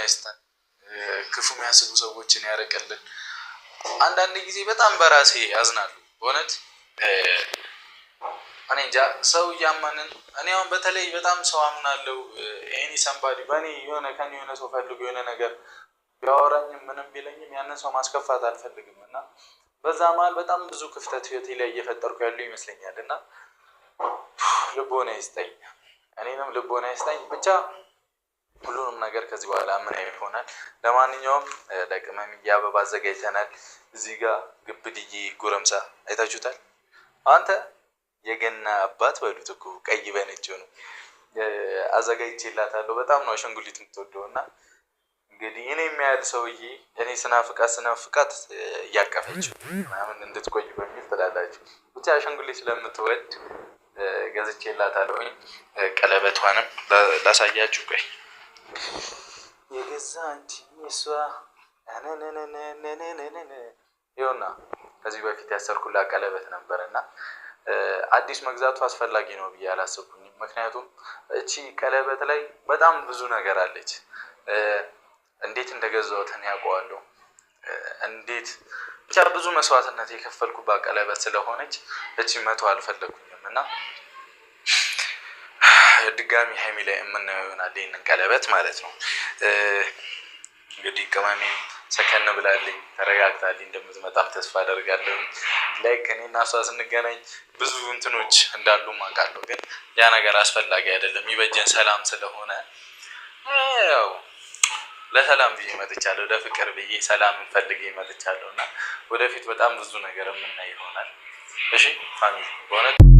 አይስጠን፣ ክፉ የሚያስቡ ሰዎችን ያርቅልን። አንዳንድ ጊዜ በጣም በራሴ ያዝናሉ በእውነት። እኔ እንጃ ሰው እያመንን እኔ አሁን በተለይ በጣም ሰው አምናለሁ። ኤኒ ሰምባዲ በእኔ ከኔ የሆነ ሰው ፈልጎ የሆነ ነገር ቢያወራኝም ምንም ቢለኝም ያንን ሰው ማስከፋት አልፈልግም እና በዛ መሀል በጣም ብዙ ክፍተት ህይወቴ ላይ እየፈጠርኩ ያለው ይመስለኛል። እና ልቦና ይስጠኝ፣ እኔንም ልቦና ይስጠኝ። ብቻ ሁሉንም ነገር ከዚህ በኋላ ምን ይሆናል። ለማንኛውም ለቅመምዬ አበባ አዘጋጅተናል። እዚህ ጋር ግብድዬ ጎረምሳ አይታችሁታል። አንተ የገና አባት በሉት እኮ ቀይ በነጭ ነው አዘጋጅቼላታለሁ። በጣም ነው አሻንጉሊት የምትወደው እና እንግዲህ እኔ የሚያህል ሰውዬ እኔ ስናፍቃት እያቀፈችው ምናምን እንድትቆይ በሚል ትላላችሁ። ብቻ አሻንጉሊት ስለምትወድ ገዝቼላታለሁ። ቀለበቷንም ላሳያችሁ። ቆይ የገዛ አንቺ እሷ ይኸውና ከዚህ በፊት ያሰርኩላት ቀለበት ነበር እና አዲስ መግዛቱ አስፈላጊ ነው ብዬ አላሰብኩኝም። ምክንያቱም እቺ ቀለበት ላይ በጣም ብዙ ነገር አለች። እንዴት እንደገዛሁት እኔ አውቀዋለሁ። እንዴት ብቻ ብዙ መስዋዕትነት የከፈልኩባት ቀለበት ስለሆነች እቺ መተው አልፈለኩኝም እና ድጋሚ ሀይሚ ላይ የምናየው ይሆናል ይህንን ቀለበት ማለት ነው። እንግዲህ ቅመሜም ሰከን ብላልኝ ተረጋግታልኝ እንደምትመጣም ተስፋ አደርጋለሁ። ላይክ እኔና እሷ ስንገናኝ ብዙ እንትኖች እንዳሉ አውቃለሁ፣ ግን ያ ነገር አስፈላጊ አይደለም። ይበጀን ሰላም ስለሆነ ያው ለሰላም ብዬ መጥቻለሁ፣ ለፍቅር ብዬ ሰላም ፈልጌ መጥቻለሁ እና ወደፊት በጣም ብዙ ነገር የምናይ ይሆናል። እሺ ፋሚሊ በእውነት